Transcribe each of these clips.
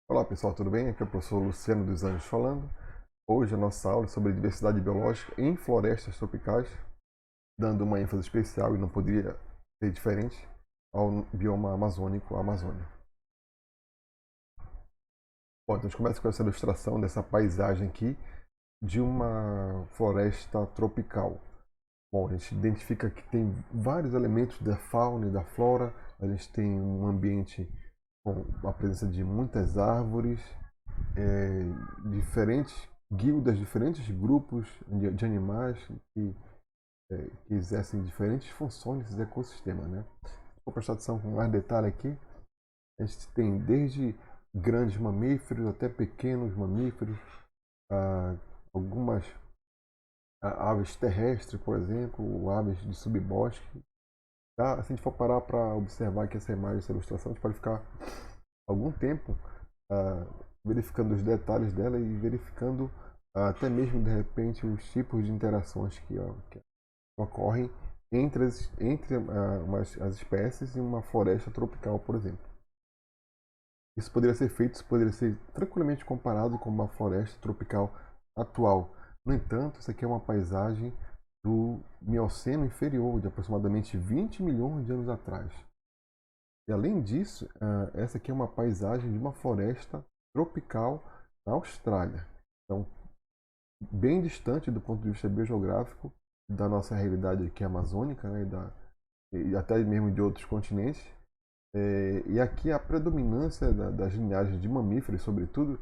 Olá pessoal, tudo bem? Aqui é o professor Luciano dos Anjos falando. Hoje a nossa aula é sobre diversidade biológica em florestas tropicais, dando uma ênfase especial e não poderia ser diferente ao bioma amazônico, a Amazônia. Bom, então a gente começa com essa ilustração dessa paisagem aqui de uma floresta tropical. Bom, a gente identifica que tem vários elementos da fauna e da flora. A gente tem um ambiente com a presença de muitas árvores, diferentes guildas, diferentes grupos de animais que exercem diferentes funções nesse ecossistema, né? Vou prestar atenção com mais detalhe aqui. A gente tem desde grandes mamíferos até pequenos mamíferos, algumas aves terrestres, por exemplo, aves de subbosque. Tá? Se a gente for parar para observar aqui essa imagem, essa ilustração, a gente pode ficar algum tempo ah, verificando os detalhes dela e verificando até mesmo de repente os tipos de interações que ocorrem entre as espécies em uma floresta tropical, por exemplo. Isso poderia ser tranquilamente comparado com uma floresta tropical atual. No entanto, isso aqui é uma paisagem do Mioceno inferior, de aproximadamente 20 milhões de anos atrás. E além disso, essa aqui é uma paisagem de uma floresta tropical na Austrália. Então, bem distante do ponto de vista biogeográfico da nossa realidade aqui amazônica, né, e até mesmo de outros continentes. E aqui a predominância das linhagens de mamíferos, sobretudo,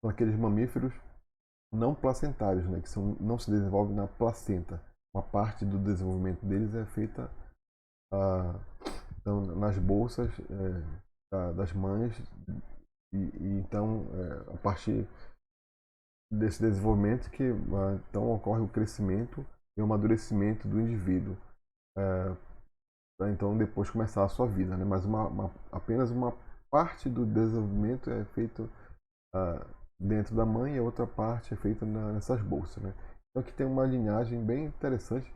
são aqueles mamíferos não placentários, né, não se desenvolvem na placenta. Uma parte do desenvolvimento deles é feita então, nas bolsas das mães, e então a partir desse desenvolvimento que então ocorre o crescimento e o amadurecimento do indivíduo, para então depois começar a sua vida, né? Mas apenas uma parte do desenvolvimento é feito dentro da mãe e a outra parte é feita nessas bolsas, né? Então aqui tem uma linhagem bem interessante,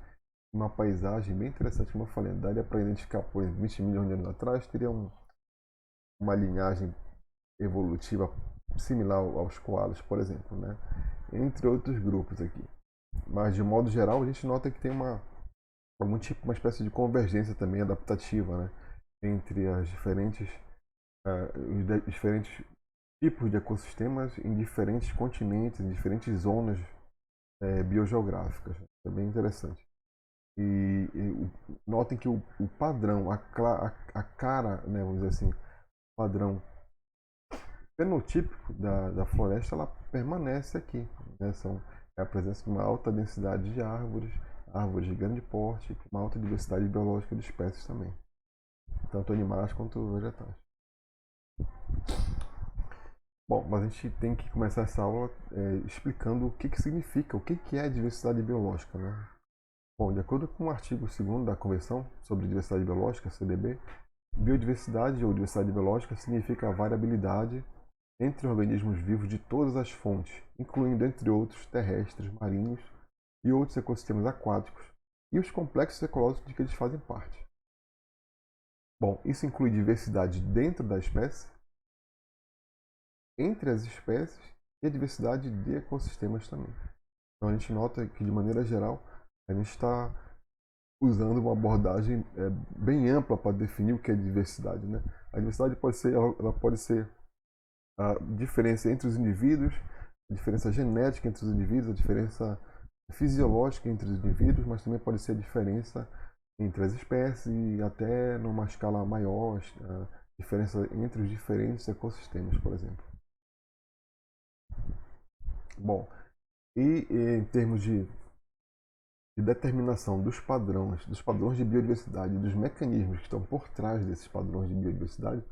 uma paisagem bem interessante, como eu falei, daria para identificar, por exemplo, 20 milhões de anos atrás, teria uma linhagem evolutiva similar aos koalas, por exemplo, né? Entre outros grupos aqui. Mas de modo geral, a gente nota que tem uma espécie de convergência também adaptativa, né? Entre os diferentes tipos de ecossistemas em diferentes continentes, em diferentes zonas biogeográficas. É bem interessante. Notem que o padrão, a cara, né, vamos dizer assim, o padrão fenotípico da floresta, ela permanece aqui, né? É a presença de uma alta densidade de árvores, árvores de grande porte, uma alta diversidade biológica de espécies também, tanto animais quanto vegetais. Bom, mas a gente tem que começar essa aula explicando o que significa, o que é diversidade biológica, né? Bom, de acordo com o artigo 2º da Convenção sobre Diversidade Biológica, CDB, biodiversidade ou diversidade biológica significa a variabilidade entre organismos vivos de todas as fontes, incluindo, entre outros, terrestres, marinhos e outros ecossistemas aquáticos, e os complexos ecológicos de que eles fazem parte. Bom, isso inclui diversidade dentro da espécie, entre as espécies e a diversidade de ecossistemas também. Então a gente nota que, de maneira geral, a gente está usando uma abordagem bem ampla para definir o que é diversidade, né? A diversidade ela pode ser a diferença entre os indivíduos, a diferença genética entre os indivíduos, a diferença fisiológica entre os indivíduos, mas também pode ser a diferença entre as espécies e até numa escala maior, a diferença entre os diferentes ecossistemas, por exemplo. Bom, e em termos de determinação dos padrões de biodiversidade e dos mecanismos que estão por trás desses padrões de biodiversidade,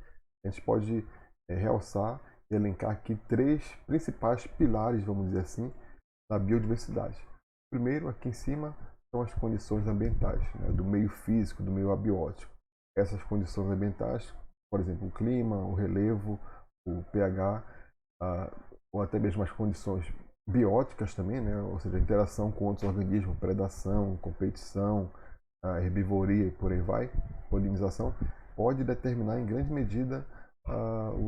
a gente pode realçar e elencar aqui 3 principais pilares, vamos dizer assim, da biodiversidade. Primeiro, aqui em cima, são as condições ambientais, né, do meio físico, do meio abiótico. Essas condições ambientais, por exemplo, o clima, o relevo, o pH, ou até mesmo as condições bióticas também, né? Ou seja, a interação com outros organismos, predação, competição, a herbivoria e por aí vai, polinização, pode determinar em grande medida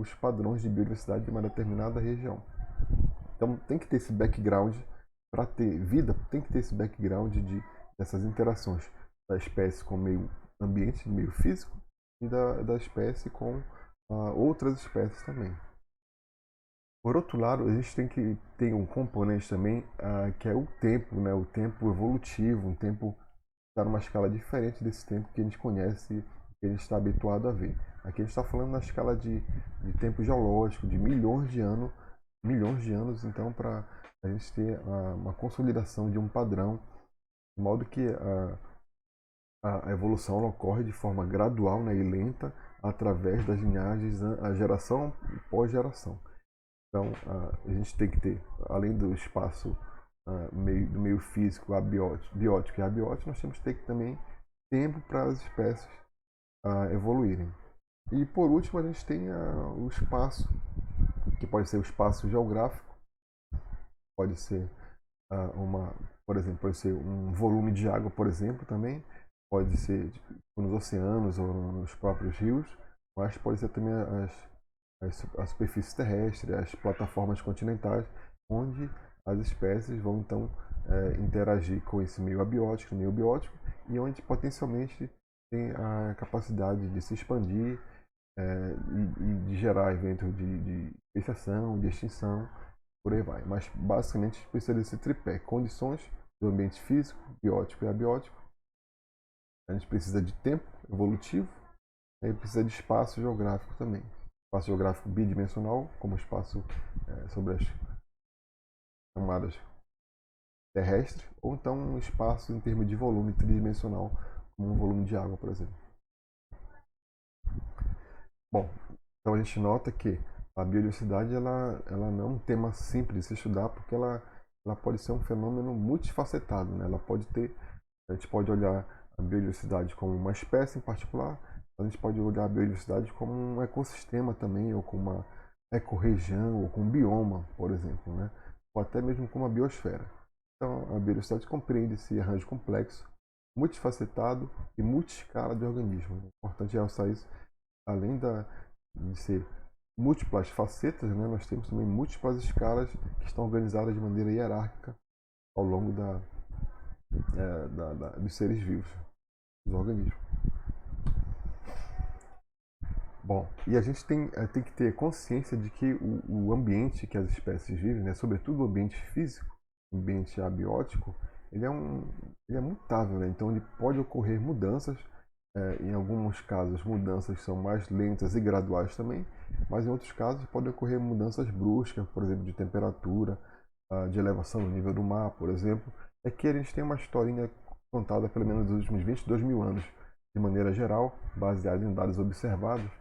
os padrões de biodiversidade de uma determinada região. Então tem que ter esse background para ter vida, tem que ter esse background dessas interações da espécie com o meio ambiente, meio físico, e da espécie com outras espécies também. Por outro lado, a gente tem que ter um componente também que é o tempo, né? O tempo evolutivo, um tempo que está numa escala diferente desse tempo que a gente conhece, que a gente está habituado a ver. Aqui a gente está falando na escala de tempo geológico, de milhões de anos, então para a gente ter uma consolidação de um padrão, de modo que a evolução ocorre de forma gradual, né, e lenta através das linhagens, a geração pós geração. Então a gente tem que ter, além do espaço do meio físico, biótico e abiótico, nós temos que ter também tempo para as espécies evoluírem. E por último a gente tem o espaço, que pode ser o espaço geográfico, pode ser por exemplo, pode ser um volume de água, por exemplo, também, pode ser nos oceanos ou nos próprios rios, mas pode ser também a superfície terrestre, as plataformas continentais, onde as espécies vão então interagir com esse meio abiótico, meio biótico, e onde potencialmente tem a capacidade de se expandir e de gerar eventos de especiação, de extinção, por aí vai. Mas basicamente precisa desse tripé: condições do ambiente físico, biótico e abiótico. A gente precisa de tempo evolutivo, e precisa de espaço geográfico também. Espaço geográfico bidimensional, como espaço sobre as camadas terrestres, ou então um espaço em termos de volume tridimensional, como um volume de água, por exemplo. Bom, então a gente nota que a biodiversidade ela não é um tema simples de se estudar, porque ela pode ser um fenômeno multifacetado, né? A gente pode olhar a biodiversidade como uma espécie em particular, a gente pode olhar a biodiversidade como um ecossistema também, ou como uma ecorregião, ou como um bioma, por exemplo, né? Ou até mesmo como a biosfera. Então, a biodiversidade compreende esse arranjo complexo, multifacetado e multiscala de organismos. É importante realçar isso, além de ser múltiplas facetas, né, nós temos também múltiplas escalas que estão organizadas de maneira hierárquica ao longo dos seres vivos, dos organismos. Bom, e a gente tem que ter consciência de que o ambiente que as espécies vivem, né, sobretudo o ambiente físico, o ambiente abiótico, ele é mutável, né? Então ele pode ocorrer mudanças. Em alguns casos, mudanças são mais lentas e graduais também, mas em outros casos podem ocorrer mudanças bruscas, por exemplo, de temperatura, de elevação do nível do mar, por exemplo. É que a gente tem uma historinha contada pelo menos nos últimos 22 mil anos, de maneira geral, baseada em dados observados,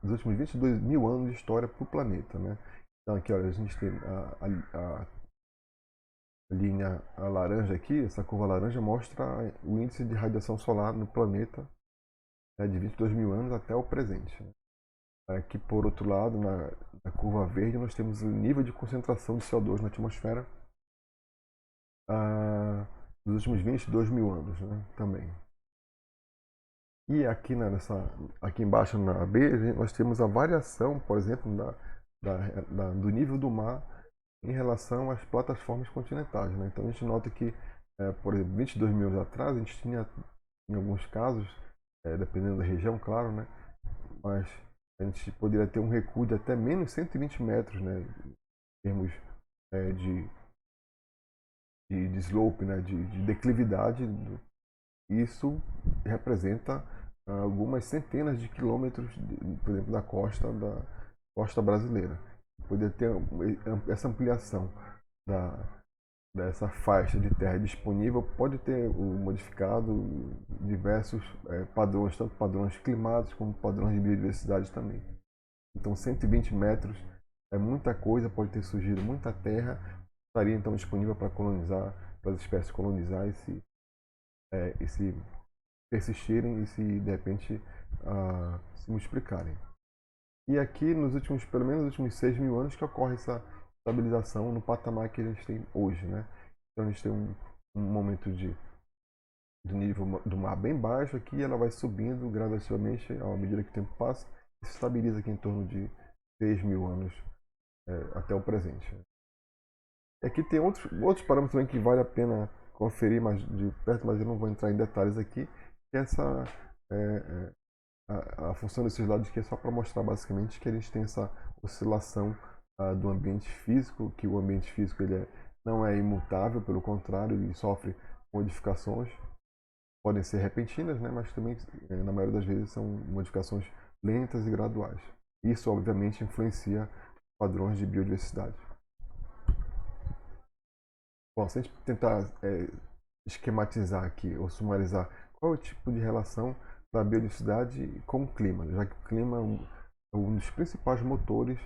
nos últimos 22 mil anos de história para o planeta, né? Então aqui, olha, a gente tem a linha laranja aqui, essa curva laranja mostra o índice de radiação solar no planeta de 22 mil anos até o presente. Aqui, por outro lado, na curva verde, nós temos o nível de concentração de CO2 na atmosfera nos últimos 22 mil anos, né, também. E aqui, aqui embaixo na B, nós temos a variação, por exemplo, do nível do mar em relação às plataformas continentais, né? Então a gente nota que, por exemplo, 22 mil anos atrás, a gente tinha, em alguns casos, dependendo da região, claro, né? Mas a gente poderia ter um recuo de até menos 120 metros, né? Em termos de slope, né? De declividade. Isso representa algumas centenas de quilômetros, por exemplo, da costa brasileira. Poder ter essa ampliação dessa faixa de terra disponível pode ter modificado diversos padrões, tanto padrões climáticos como padrões de biodiversidade também. Então 120 metros é muita coisa, pode ter surgido muita terra, estaria então disponível para colonizar, para as espécies colonizar e se persistirem e se de repente se multiplicarem. E aqui pelo menos nos últimos 6 mil anos que ocorre essa estabilização no patamar que a gente tem hoje, né? Então a gente tem um momento do nível do mar bem baixo aqui, ela vai subindo gradativamente à medida que o tempo passa, se estabiliza aqui em torno de 3.000 anos até o presente. Aqui tem outros parâmetros também que vale a pena conferir mais de perto, mas eu não vou entrar em detalhes aqui, que é essa a função desses dados aqui é só para mostrar basicamente que a gente tem essa oscilação do ambiente físico, que o ambiente físico não é imutável, pelo contrário, ele sofre modificações, podem ser repentinas, né, mas também na maioria das vezes são modificações lentas e graduais. Isso obviamente influencia padrões de biodiversidade. Bom, se a gente tentar esquematizar aqui ou sumarizar qual é o tipo de relação da biodiversidade com o clima, já que o clima é um dos principais motores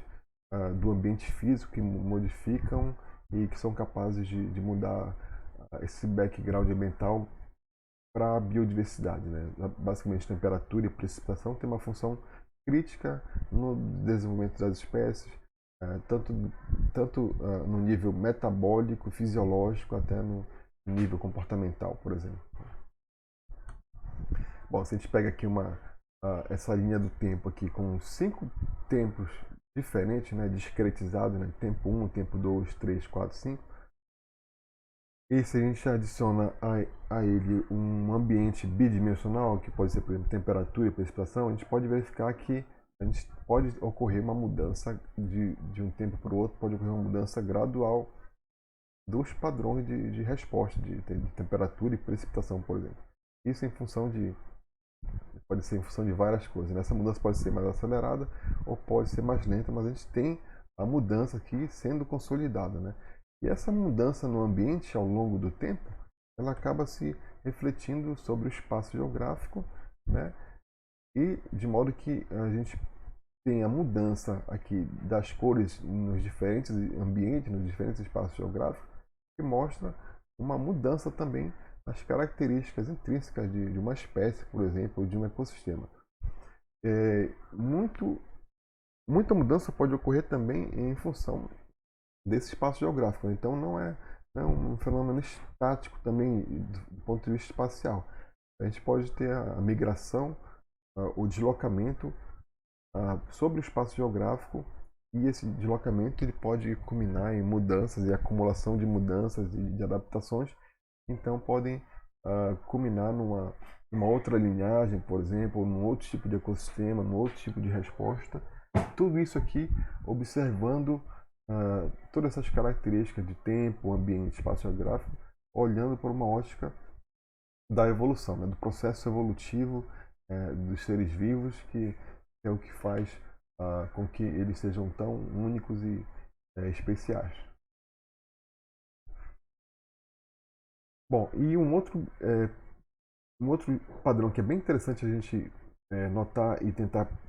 do ambiente físico que modificam e que são capazes de mudar esse background ambiental para a biodiversidade, né? Basicamente, temperatura e precipitação têm uma função crítica no desenvolvimento das espécies, tanto no nível metabólico, fisiológico, até no nível comportamental, por exemplo. Bom, se a gente pega aqui essa linha do tempo aqui com 5 tempos diferentes, né, discretizados, né, tempo 1, tempo 2, 3, 4, 5. E se a gente adiciona a ele um ambiente bidimensional, que pode ser, por exemplo, temperatura e precipitação, a gente pode verificar que pode ocorrer uma mudança de um tempo para o outro, pode ocorrer uma mudança gradual dos padrões de resposta de temperatura e precipitação, por exemplo. Isso pode ser em função de várias coisas. Essa mudança pode ser mais acelerada ou pode ser mais lenta, mas a gente tem a mudança aqui sendo consolidada, né? E essa mudança no ambiente ao longo do tempo, ela acaba se refletindo sobre o espaço geográfico, né? E de modo que a gente tem a mudança aqui das cores nos diferentes ambientes, nos diferentes espaços geográficos, que mostra uma mudança também nas características intrínsecas de uma espécie, por exemplo, ou de um ecossistema. Muita mudança pode ocorrer também em função desse espaço geográfico. Então não é um fenômeno estático também do ponto de vista espacial. A gente pode ter a migração, o deslocamento sobre o espaço geográfico, e esse deslocamento ele pode culminar em mudanças e acumulação de mudanças e de adaptações, então podem culminar numa outra linhagem, por exemplo, ou num outro tipo de ecossistema, num outro tipo de resposta. Tudo isso aqui observando todas essas características de tempo, ambiente, espaço geográfico, olhando por uma ótica da evolução, né, do processo evolutivo dos seres vivos, que é o que faz com que eles sejam tão únicos e especiais. Bom, e um outro padrão que é bem interessante a gente notar e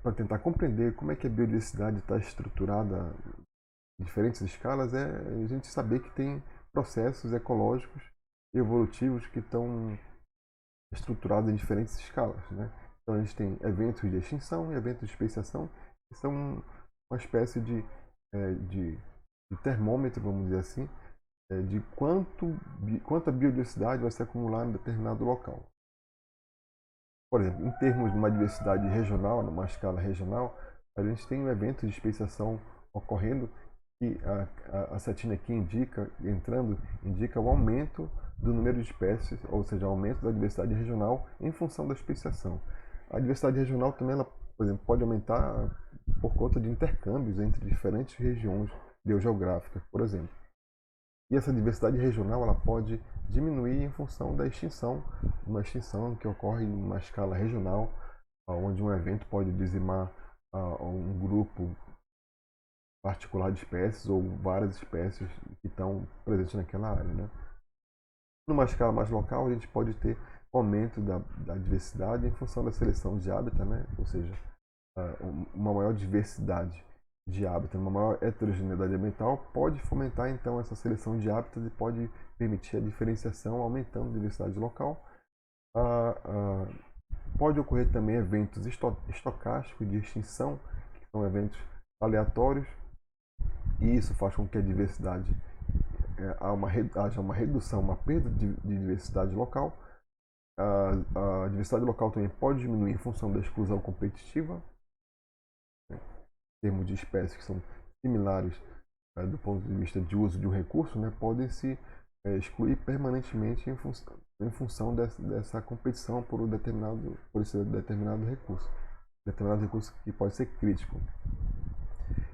para tentar compreender como é que a biodiversidade está estruturada em diferentes escalas é a gente saber que tem processos ecológicos e evolutivos que estão estruturados em diferentes escalas, né? Então a gente tem eventos de extinção e eventos de especiação, que são uma espécie de termômetro, vamos dizer assim, de quanta biodiversidade vai se acumular em determinado local. Por exemplo, em termos de uma diversidade regional, numa escala regional, a gente tem um evento de especiação ocorrendo que a setinha aqui indica o aumento do número de espécies, ou seja, o aumento da diversidade regional em função da especiação. A diversidade regional também, ela, por exemplo, pode aumentar por conta de intercâmbios entre diferentes regiões biogeográficas, por exemplo. E essa diversidade regional ela pode diminuir em função da extinção, uma extinção que ocorre em uma escala regional, onde um evento pode dizimar um grupo particular de espécies ou várias espécies que estão presentes naquela área, né? Numa escala mais local, a gente pode ter aumento da diversidade em função da seleção de hábitat, né? Ou seja, uma maior diversidade de hábitat, uma maior heterogeneidade ambiental pode fomentar então essa seleção de hábitats e pode permitir a diferenciação, aumentando a diversidade local. Pode ocorrer também eventos estocásticos de extinção, que são eventos aleatórios, e isso faz com que a diversidade haja uma redução, uma perda de diversidade local. A diversidade local também pode diminuir em função da exclusão competitiva, termos de espécies que são similares do ponto de vista de uso de um recurso, né, podem se excluir permanentemente em função dessa competição por esse determinado recurso que pode ser crítico.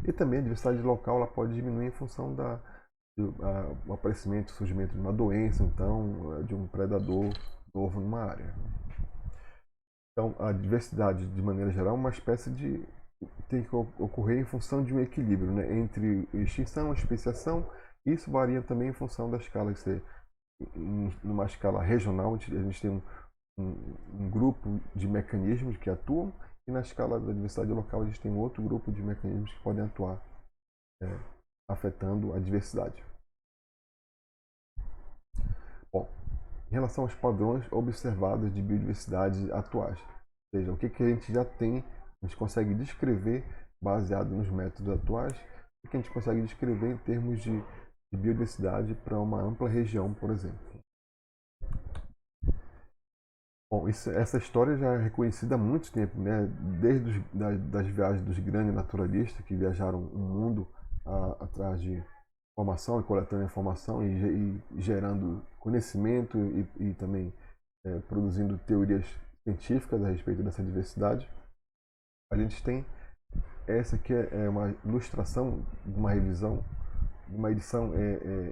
E também a diversidade local ela pode diminuir em função do aparecimento, surgimento de uma doença, então, de um predador novo numa área. Então, a diversidade, de maneira geral, é uma espécie de tem que ocorrer em função de um equilíbrio, né, entre extinção e especiação. Isso varia também em função da escala. Numa escala regional, a gente tem um grupo de mecanismos que atuam, e na escala da diversidade local a gente tem outro grupo de mecanismos que podem atuar afetando a diversidade. Bom, em relação aos padrões observados de biodiversidade atuais, ou seja, o que a gente já tem, a gente consegue descrever baseado nos métodos atuais, o que a gente consegue descrever em termos de biodiversidade para uma ampla região, por exemplo. Bom, essa história já é reconhecida há muito tempo, né? Desde das viagens dos grandes naturalistas que viajaram o mundo atrás de informação e coletando informação e gerando conhecimento e também produzindo teorias científicas a respeito dessa diversidade. A gente tem essa aqui é uma ilustração de uma revisão, de uma edição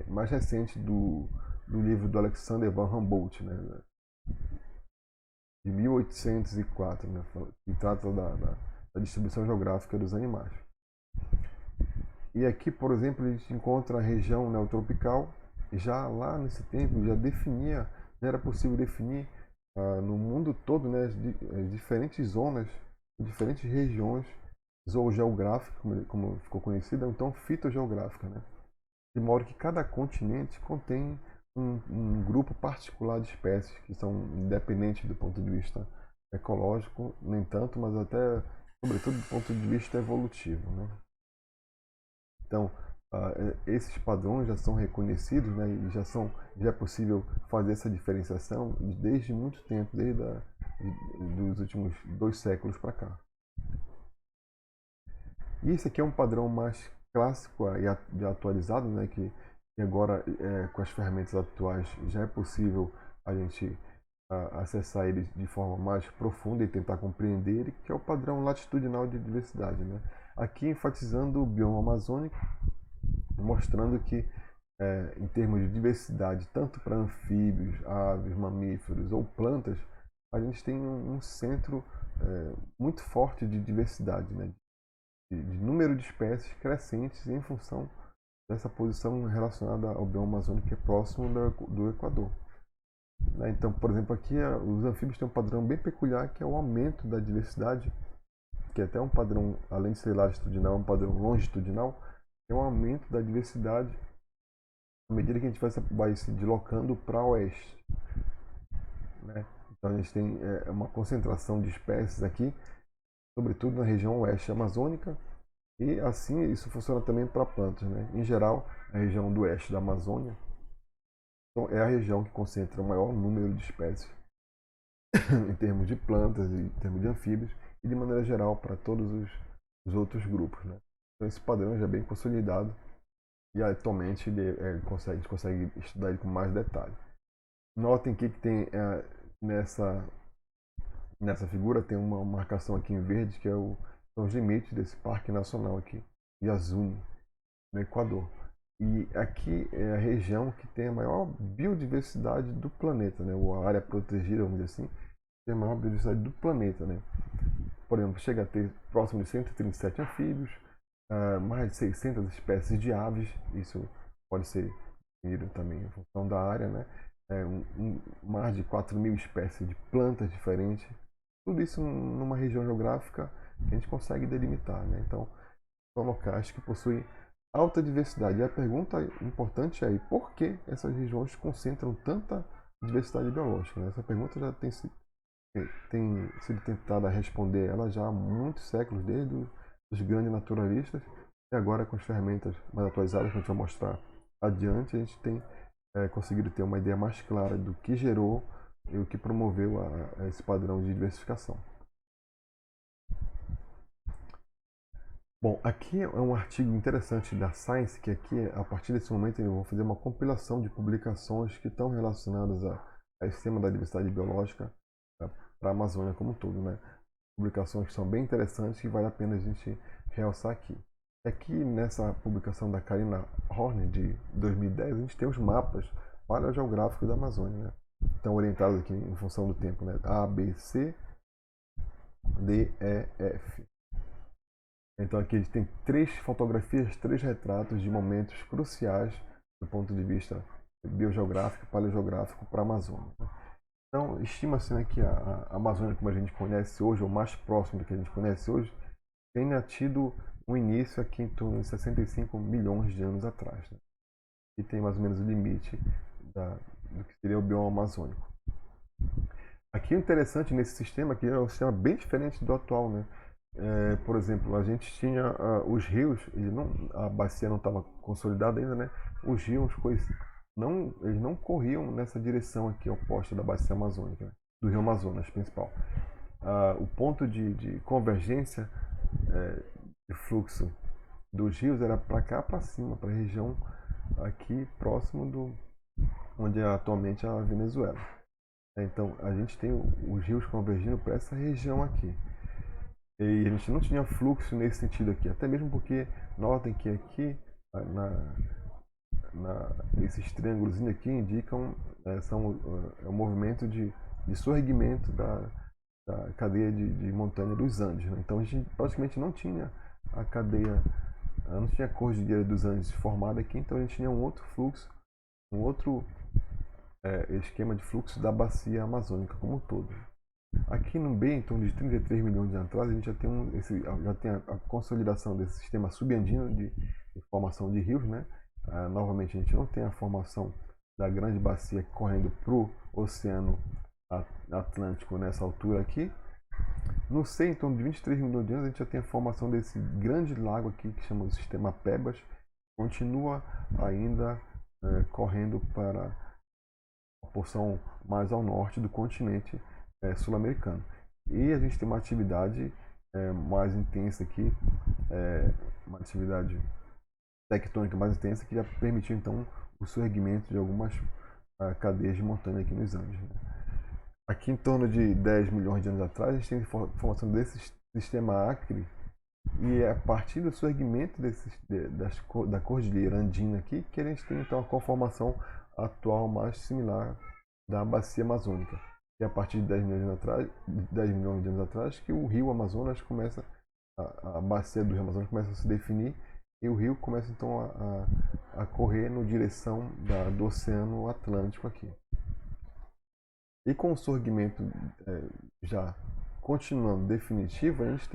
mais recente do livro do Alexander von Humboldt, né? De 1804, né, que trata da distribuição geográfica dos animais. E aqui, por exemplo, a gente encontra a região neotropical. Já lá nesse tempo já era possível definir no mundo todo, né, diferentes zonas, diferentes regiões zoogeográficas, como ficou conhecida, então fitogeográfica, né, de modo que cada continente contém um grupo particular de espécies que são independentes do ponto de vista ecológico, nem tanto, mas até, sobretudo, do ponto de vista evolutivo, né? Então, esses padrões já são reconhecidos, né, e já é possível fazer essa diferenciação desde muito tempo, dos últimos 2 séculos para cá. E esse aqui é um padrão mais clássico e atualizado, né, que agora com as ferramentas atuais já é possível a gente acessar ele de forma mais profunda e tentar compreender ele, que é o padrão latitudinal de diversidade, né? Aqui enfatizando o bioma amazônico, mostrando que em termos de diversidade, tanto para anfíbios, aves, mamíferos ou plantas, a gente tem um centro muito forte de diversidade, né? De número de espécies crescentes em função dessa posição relacionada ao bioma amazônico que é próximo do Equador. Então, por exemplo, aqui os anfíbios têm um padrão bem peculiar, que é o aumento da diversidade, que é até um padrão, além de ser latitudinal, um padrão longitudinal, é um aumento da diversidade à medida que a gente vai se deslocando para o oeste, né? Então a gente tem uma concentração de espécies aqui, sobretudo na região oeste amazônica, e assim isso funciona também para plantas, né? Em geral, a região do oeste da Amazônia então, é a região que concentra o maior número de espécies em termos de plantas, em termos de anfíbios e de maneira geral para todos os outros grupos, né? Então esse padrão já é bem consolidado e atualmente a gente consegue estudar ele com mais detalhe. Notem que tem nessa figura tem uma marcação aqui em verde que são os limites desse parque nacional aqui, Yasuni, no Equador. E aqui é a região que tem a maior biodiversidade do planeta, né? Ou a área protegida, vamos dizer assim, tem a maior biodiversidade do planeta, né? Por exemplo, chega a ter próximo de 137 anfíbios, mais de 600 espécies de aves, isso pode ser definido também em função da área, né? Mais de 4.000 espécies de plantas diferentes, tudo isso numa região geográfica que a gente consegue delimitar, né? Então, são locais que possuem alta diversidade. E a pergunta importante é por que essas regiões concentram tanta diversidade biológica, né? Essa pergunta já tem sido tentada responder ela já há muitos séculos, desde os grandes naturalistas, e agora com as ferramentas mais atualizadas que a gente vai mostrar adiante, a gente tem conseguido ter uma ideia mais clara do que gerou e o que promoveu esse padrão de diversificação. Bom, aqui é um artigo interessante da Science, que aqui, a partir desse momento, eu vou fazer uma compilação de publicações que estão relacionadas a esse tema da diversidade biológica para a Amazônia como um todo, né? Publicações que são bem interessantes e vale a pena a gente realçar aqui. Aqui nessa publicação da Karina Horner, de 2010, a gente tem os mapas paleogeográficos da Amazônia, né? Estão orientados aqui em função do tempo, né? A, B, C, D, E, F. Então aqui a gente tem 3 fotografias, 3 retratos de momentos cruciais do ponto de vista biogeográfico e paleogeográfico para a Amazônia. Então, estima-se, né, que a Amazônia, como a gente conhece hoje, ou mais próximo do que a gente conhece hoje, tenha tido um início aqui em torno de 65 milhões de anos atrás, né? E tem mais ou menos o limite do que seria o bioma amazônico. Aqui o interessante nesse sistema aqui é um sistema bem diferente do atual, né? Por exemplo, a gente tinha os rios, a bacia não estava consolidada ainda, né? Os rios eles não corriam nessa direção aqui oposta da bacia amazônica, né? Do rio Amazonas principal. O ponto de convergência de fluxo dos rios era para cá, para cima, para a região aqui próximo onde é atualmente a Venezuela. Então a gente tem os rios convergindo para essa região aqui. E a gente não tinha fluxo nesse sentido aqui, até mesmo porque notem que aqui esses triângulos aqui indicam é um movimento de surgimento da cadeia de montanha dos Andes, né? Então a gente praticamente não tinha a cadeia, não tinha a cordilheira dos Andes formada aqui, então a gente tinha um outro fluxo, um outro esquema de fluxo da bacia amazônica como um todo. Aqui no B, em torno de 33 milhões de anos atrás, a gente já tem a consolidação desse sistema subandino de formação de rios, né? Novamente, a gente não tem a formação da grande bacia correndo para o Oceano Atlântico nessa altura aqui. No C, em torno de 23 milhões de anos, a gente já tem a formação desse grande lago aqui, que chama o sistema Pebas, continua ainda correndo para a porção mais ao norte do continente sul-americano. E a gente tem uma atividade mais intensa aqui, uma atividade tectônica mais intensa que já permitiu então o surgimento de algumas cadeias de montanha aqui nos Andes, né? Aqui em torno de 10 milhões de anos atrás, a gente tem formação desse sistema Acre, e é a partir do surgimento da cordilheira andina aqui que a gente tem então a conformação atual mais similar da bacia amazônica. E a partir de 10 milhões de anos atrás, 10 milhões de anos atrás que o rio Amazonas começa, a bacia do rio Amazonas começa a se definir e o rio começa então a correr na direção do Oceano Atlântico aqui. E com o surgimento já continuando definitivo, a gente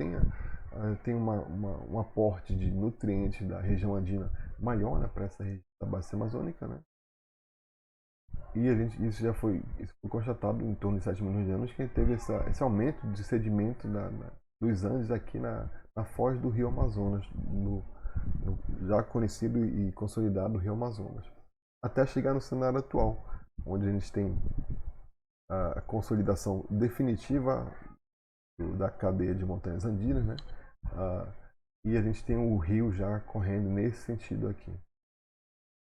tem um aporte de nutrientes da região andina maior, né, para essa região da bacia amazônica, né? E isso foi constatado em torno de 7 milhões de anos, que teve esse aumento de sedimento dos Andes aqui na foz do rio Amazonas, no já conhecido e consolidado rio Amazonas, até chegar no cenário atual, onde a gente tem a consolidação definitiva da cadeia de montanhas andinas, né? E a gente tem o rio já correndo nesse sentido aqui,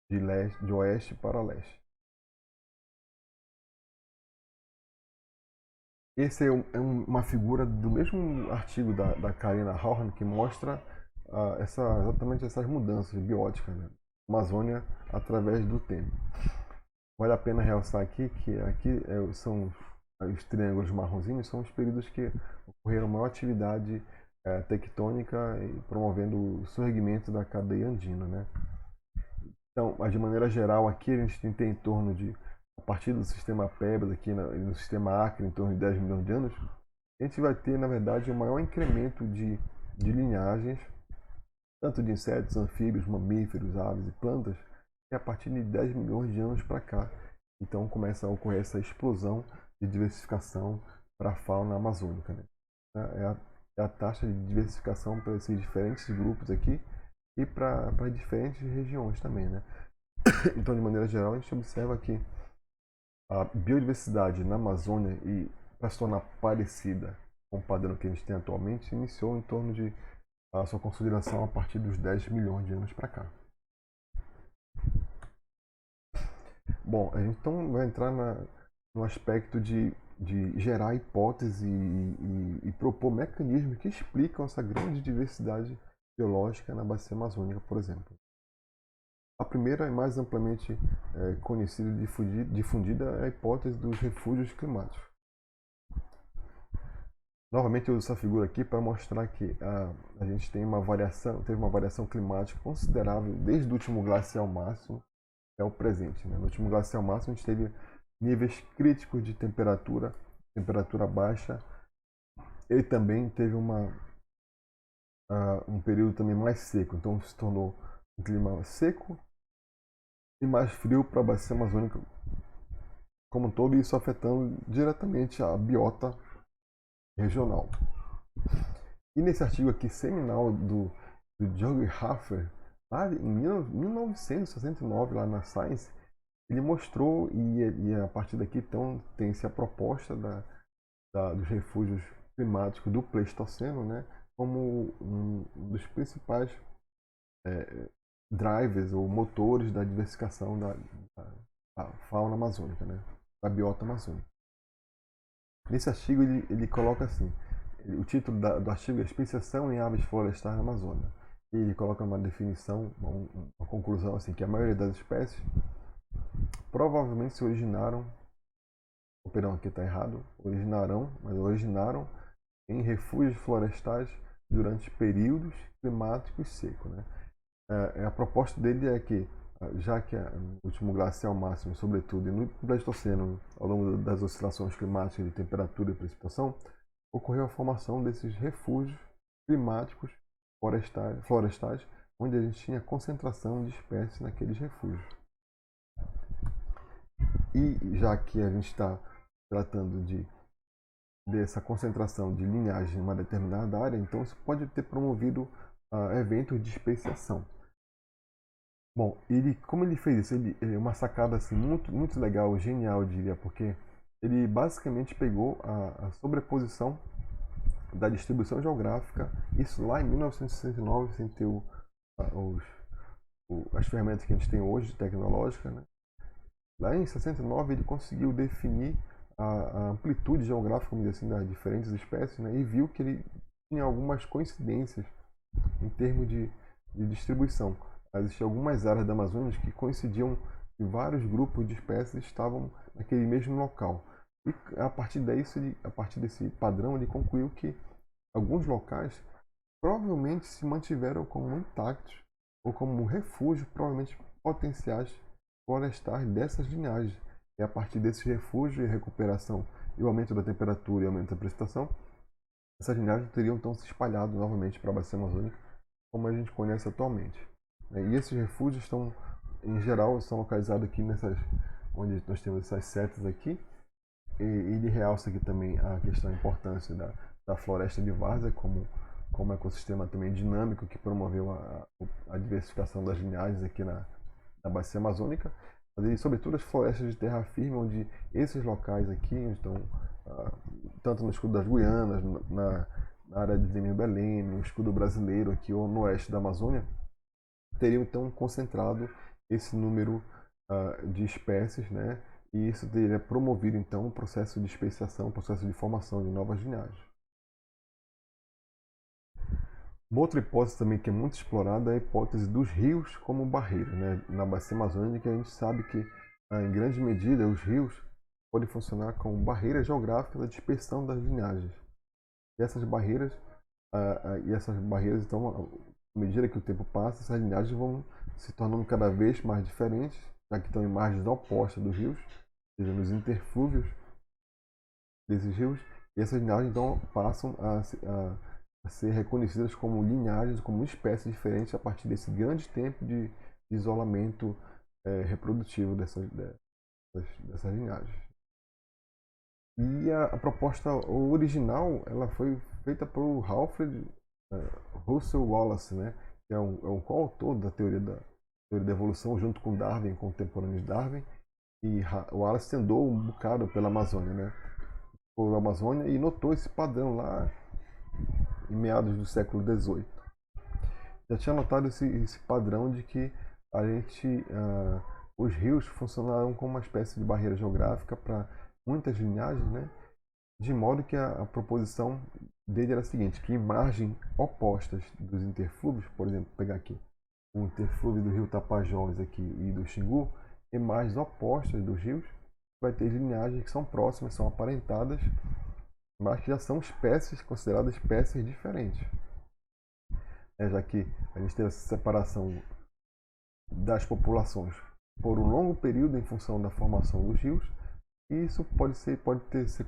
de oeste para leste. Esse é uma figura do mesmo artigo da Karina Horn, que mostra exatamente essas mudanças bióticas, né? Amazônia através do tempo. Vale a pena realçar aqui que aqui são os triângulos marronzinhos, são os períodos que ocorreram maior atividade tectônica e promovendo o surgimento da cadeia andina, né? Então, de maneira geral, aqui a gente tem em torno de, a partir do sistema Pebas, aqui no sistema Acre, em torno de 10 milhões de anos, a gente vai ter, na verdade, um maior incremento de linhagens, tanto de insetos, anfíbios, mamíferos, aves e plantas, que a partir de 10 milhões de anos para cá. Então começa a ocorrer essa explosão de diversificação para a fauna amazônica, né? É a taxa de diversificação para esses diferentes grupos aqui e para diferentes regiões também, né? Então, de maneira geral, a gente observa que a biodiversidade na Amazônia, e para se tornar parecida com o padrão que a gente tem atualmente, se iniciou em torno de a sua consolidação a partir dos 10 milhões de anos para cá. Bom, a gente então vai entrar no aspecto de gerar hipótese e propor mecanismos que explicam essa grande diversidade biológica na bacia amazônica, por exemplo. A primeira e mais amplamente conhecida e difundida é a hipótese dos refúgios climáticos. Novamente eu uso essa figura aqui para mostrar que a gente teve uma variação climática considerável desde o último glacial máximo até o presente. Né? No último glacial máximo a gente teve níveis críticos de temperatura baixa. Ele também teve um período também mais seco, então se tornou um clima seco e mais frio para a bacia amazônica como um todo, e isso afetando diretamente a biota regional. E nesse artigo aqui seminal do Jörg Hafer, lá em 1969, lá na Science, ele mostrou, e a partir daqui então tem-se a proposta dos refúgios climáticos do Pleistoceno, né, como um dos principais drivers ou motores da diversificação da fauna amazônica, né, da biota amazônica. Nesse artigo ele coloca assim, o título do artigo é Especiação em aves florestais na Amazônia. E ele coloca uma definição, uma conclusão assim, que a maioria das espécies provavelmente se originaram, perdão, aqui está errado, originaram em refúgios florestais durante períodos climáticos secos. Né? A proposta dele é que, já que no último glacial máximo, sobretudo, e no Pleistoceno, ao longo das oscilações climáticas de temperatura e precipitação, ocorreu a formação desses refúgios climáticos florestais, onde a gente tinha concentração de espécies naqueles refúgios. E já que a gente está tratando dessa concentração de linhagem em uma determinada área, então isso pode ter promovido eventos de especiação. Bom, como ele fez isso? Ele é uma sacada assim, muito, muito legal, genial, eu diria, porque ele basicamente pegou a sobreposição da distribuição geográfica, isso lá em 1969, sem ter as ferramentas que a gente tem hoje, tecnológicas, né? Lá em 69 ele conseguiu definir a amplitude geográfica, vamos dizer assim, das diferentes espécies, né? E viu que ele tinha algumas coincidências em termos de distribuição. Existiam algumas áreas da Amazônia que coincidiam e vários grupos de espécies estavam naquele mesmo local. E a partir desse padrão, ele concluiu que alguns locais provavelmente se mantiveram como intactos ou como refúgio, provavelmente potenciais florestais dessas linhagens. E a partir desses refúgios e recuperação e o aumento da temperatura e o aumento da precipitação, essas linhagens teriam então se espalhado novamente para a bacia amazônica, como a gente conhece atualmente. E esses refúgios estão, em geral, são localizados aqui onde nós temos essas setas aqui. E ele realça aqui também a questão, a importância da floresta de várzea como ecossistema também dinâmico que promoveu a diversificação das linhagens aqui na bacia amazônica, e sobretudo as florestas de terra firme, onde esses locais aqui estão tanto no escudo das Guianas, na área de Belém, no escudo brasileiro aqui ou no oeste da Amazônia, teriam então concentrado esse número de espécies, né? E isso teria promovido então um processo de especiação, um processo de formação de novas linhagens. Uma outra hipótese também que é muito explorada é a hipótese dos rios como barreira, né? Na bacia amazônica a gente sabe que em grande medida os rios podem funcionar como barreira geográfica da dispersão das linhagens. E essas barreiras então, à medida que o tempo passa, essas linhagens vão se tornando cada vez mais diferentes, já que estão em margens opostas dos rios, ou seja, nos interflúvios desses rios, e essas linhagens então passam a ser reconhecidas como linhagens, como espécies diferentes a partir desse grande tempo de isolamento reprodutivo dessas linhagens. E a proposta original ela foi feita por Alfred Russel Wallace, né, que é um coautor da teoria da evolução, junto com Darwin, contemporâneo de Darwin. E Wallace andou um bocado pela Amazônia, né, por Amazônia, e notou esse padrão lá em meados do século XVIII. já tinha notado esse padrão de que a gente, os rios funcionaram como uma espécie de barreira geográfica para muitas linhagens, né? De modo que a proposição dele era a seguinte, que em margens opostas dos interflúvios, por exemplo, pegar aqui o interflúvio do rio Tapajós aqui e do Xingu, em margens opostas dos rios, vai ter linhagens que são próximas, são aparentadas, mas que já são espécies consideradas espécies diferentes. Já que a gente teve essa separação das populações por um longo período em função da formação dos rios, e isso pode ser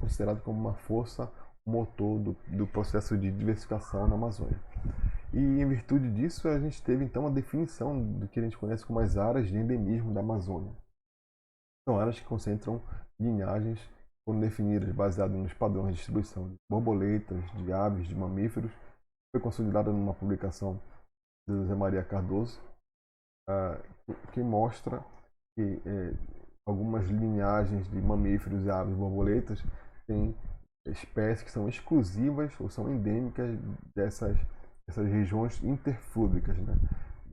considerado como uma força motor do processo de diversificação na Amazônia. E em virtude disso, a gente teve então a definição do que a gente conhece como as áreas de endemismo da Amazônia. São áreas que concentram linhagens que foram definidas baseadas nos padrões de distribuição de borboletas, de aves, de mamíferos. Foi consolidada numa publicação de José Maria Cardoso, que mostra que algumas linhagens de mamíferos e aves borboletas têm espécies que são exclusivas ou são endêmicas dessas regiões interflúvicas, né?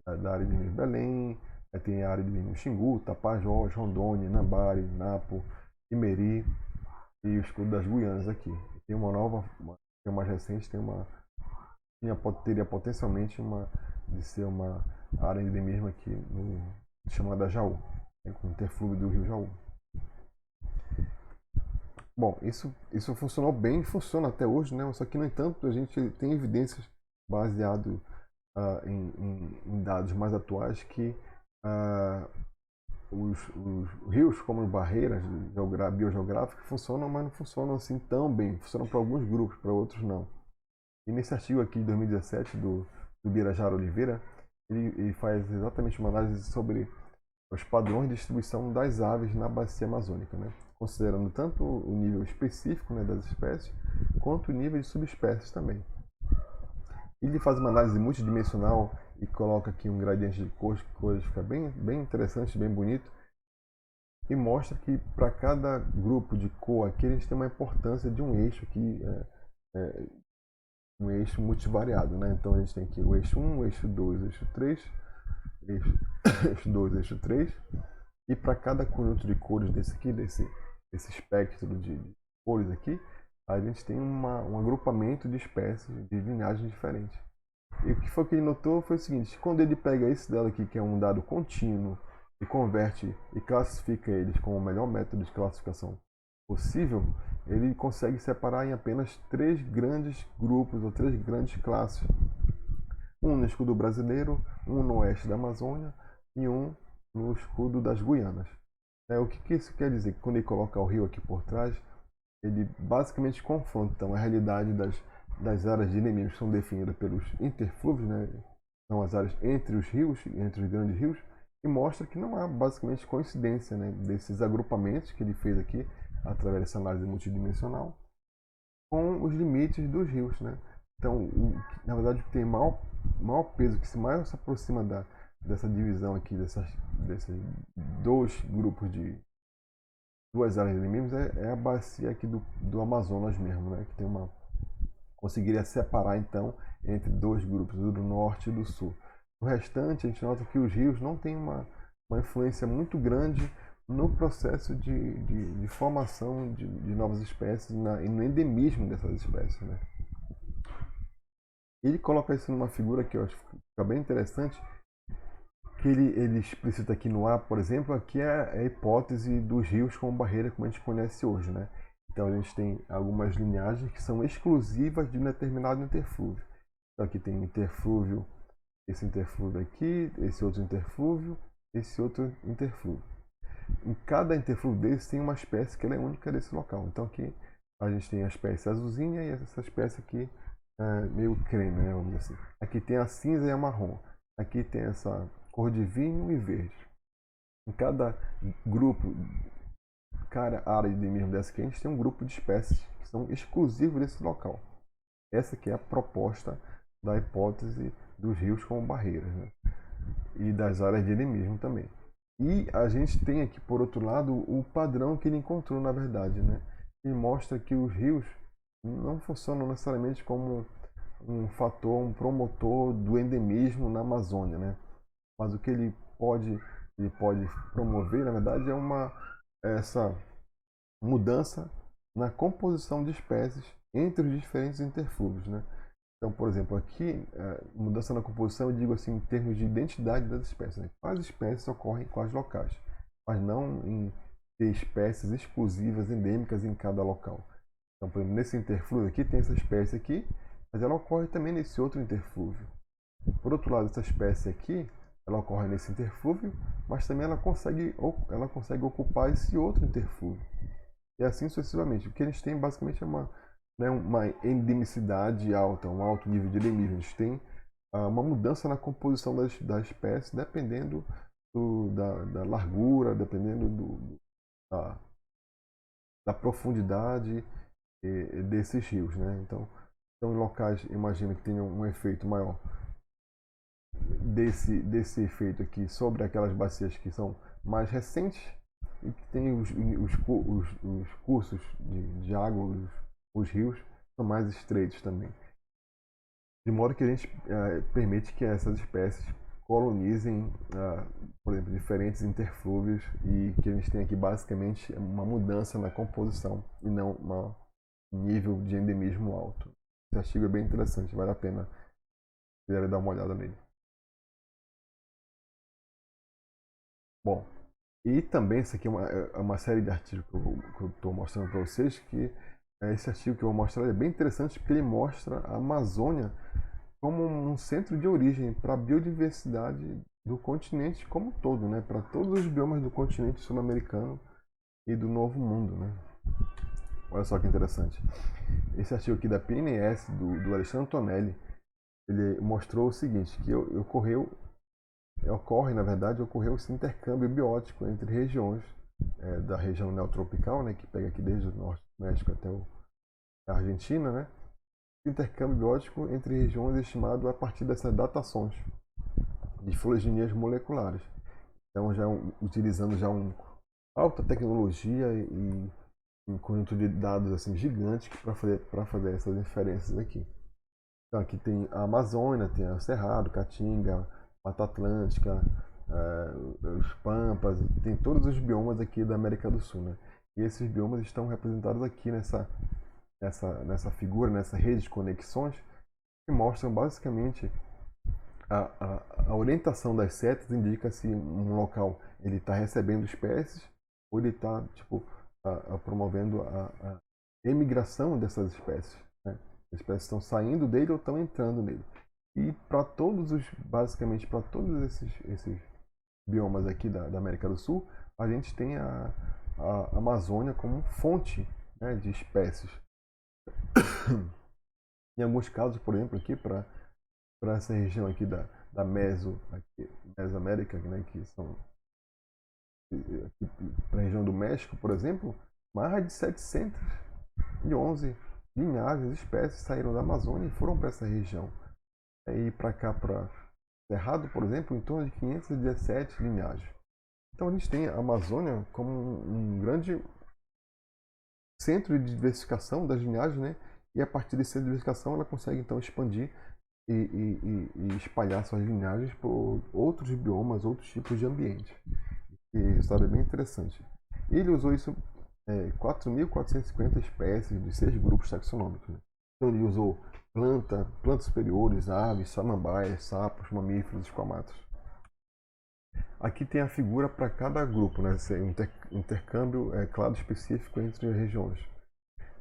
Da área de Minas Belém, tem a área de Minas Xingu, Tapajós, Rondônia, Inambari, Napo, Imeri e o escudo das Guianas aqui. Tem uma nova, que é mais recente, teria potencialmente de ser uma área endemismo aqui chamada Jaú, com o interflúvio do rio Jaú. Bom, isso funcionou bem, funciona até hoje, né? Só que, no entanto, a gente tem evidências baseado em dados mais atuais que os rios como barreiras biogeográficas funcionam, mas não funcionam assim tão bem. Funcionam para alguns grupos, para outros não. E nesse artigo aqui de 2017 do Birajara Oliveira, ele faz exatamente uma análise sobre os padrões de distribuição das aves na bacia amazônica, né? Considerando tanto o nível específico, né, das espécies, quanto o nível de subespécies também. Ele faz uma análise multidimensional e coloca aqui um gradiente de cores que fica bem interessante, bem bonito, e mostra que para cada grupo de cor aqui a gente tem uma importância de um eixo aqui, um eixo multivariado, né? Então a gente tem aqui o eixo 1, o eixo 2, o eixo 3, eixo 2, eixo 3, e para cada conjunto de cores desse espectro de cores aqui, a gente tem um agrupamento de espécies, de linhagens diferentes. E o que foi que ele notou foi o seguinte: quando ele pega esse dado aqui, que é um dado contínuo, e converte e classifica eles com o melhor método de classificação possível, ele consegue separar em apenas 3 grandes grupos ou 3 grandes classes. Um no escudo brasileiro, um no oeste da Amazônia e um no escudo das Guianas. O que isso quer dizer? Que quando ele coloca o rio aqui por trás, ele basicamente confronta então, a realidade das áreas de endemismo que são definidas pelos interflúvios, né? São as áreas entre os rios, entre os grandes rios, e mostra que não há basicamente coincidência, né, desses agrupamentos que ele fez aqui, através dessa análise multidimensional, com os limites dos rios, né? Então, na verdade, o que tem maior peso, que mais se aproxima dessa divisão aqui, desses 2 grupos de 2 áreas de endemismos, é a bacia aqui do Amazonas mesmo, né? Que conseguiria separar então entre 2 grupos, do norte e do sul. No restante, a gente nota que os rios não têm uma influência muito grande no processo de formação de novas espécies e no endemismo dessas espécies, né? Ele coloca isso numa figura que eu acho que fica bem interessante, que ele explicita aqui no A, por exemplo, aqui é a hipótese dos rios como barreira como a gente conhece hoje, né? Então a gente tem algumas linhagens que são exclusivas de um determinado interflúvio. Então aqui tem interflúvio, esse interflúvio aqui, esse outro interflúvio, esse outro interflúvio. Em cada interflúvio desse tem uma espécie que ela é única desse local. Então aqui a gente tem a espécie azulzinha e essa espécie aqui meio creme, né, vamos dizer assim. Aqui tem a cinza e a marrom. Aqui tem essa cor de vinho e verde. Em cada grupo, cada área de endemismo dessa aqui, a gente tem um grupo de espécies que são exclusivos desse local. Essa aqui é a proposta da hipótese dos rios como barreiras, né? E das áreas de endemismo também. E a gente tem aqui, por outro lado, o padrão que ele encontrou, na verdade, né? Ele mostra que os rios não funcionam necessariamente como um fator, um promotor do endemismo na Amazônia, né? Mas o que ele pode promover, na verdade, essa mudança na composição de espécies entre os diferentes interflúvios, né? Então, por exemplo, aqui, mudança na composição, eu digo assim, em termos de identidade das espécies, né? Quais espécies ocorrem em quais locais, mas não em ter espécies exclusivas, endêmicas em cada local. Então, por exemplo, nesse interflúvio aqui, tem essa espécie aqui, mas ela ocorre também nesse outro interflúvio. Por outro lado, essa espécie aqui, ela ocorre nesse interflúvio, mas também ela consegue ocupar esse outro interflúvio. E assim sucessivamente. O que a gente tem basicamente é uma endemicidade alta, um alto nível de endemismo. A gente tem uma mudança na composição da espécie dependendo da largura, dependendo da, da profundidade desses rios, né? Então, em locais, imagino que tenham um efeito maior desse efeito aqui sobre aquelas bacias que são mais recentes e que tem os cursos de água, os rios, são mais estreitos também. De modo que a gente permite que essas espécies colonizem, por exemplo, diferentes interflúvios e que a gente tem aqui basicamente uma mudança na composição e não um nível de endemismo alto. Esse artigo é bem interessante, vale a pena se quiser dar uma olhada nele. Bom, e também isso aqui é uma série de artigos que eu estou mostrando para vocês, que esse artigo que eu vou mostrar é bem interessante porque ele mostra a Amazônia como um centro de origem para a biodiversidade do continente como um todo, né? Para todos os biomas do continente sul-americano e do Novo Mundo, né? Olha só que interessante. Esse artigo aqui da PNS, do Alexandre Tonelli, ele mostrou o seguinte, que ocorreu esse intercâmbio biótico entre regiões da região neotropical, né, que pega aqui desde o norte do México até a Argentina, né? Intercâmbio biótico entre regiões estimado a partir dessas datações de filogenias moleculares. Então, utilizando já uma alta tecnologia e um conjunto de dados assim gigantes para fazer essas inferências aqui. Então, aqui tem a Amazônia, tem o Cerrado, Caatinga, Mata Atlântica, os Pampas, tem todos os biomas aqui da América do Sul, né? E esses biomas estão representados aqui nessa figura, nessa rede de conexões, que mostram basicamente a orientação das setas indica se um local ele está recebendo espécies ou ele está promovendo a emigração dessas espécies, né? As espécies estão saindo dele ou estão entrando nele. E basicamente para todos esses biomas aqui da América do Sul, a gente tem a Amazônia como fonte, né, de espécies. Em alguns casos, por exemplo, aqui para essa região aqui da Mesoamérica, né, que são para a região do México, por exemplo, mais de 711 linhagens, espécies saíram da Amazônia e foram para essa região. E para cá, para Cerrado, por exemplo, em torno de 517 linhagens. Então a gente tem a Amazônia como um grande centro de diversificação das linhagens, né? E a partir dessa diversificação ela consegue então expandir e espalhar suas linhagens por outros biomas, outros tipos de ambientes. E a história é bem interessante. Ele usou isso 4.450 espécies de 6 grupos taxonômicos, né? Então ele usou plantas superiores, aves, samambaias, sapos, mamíferos, esquamatos. Aqui tem a figura para cada grupo, né? Esse intercâmbio clado específico entre as regiões.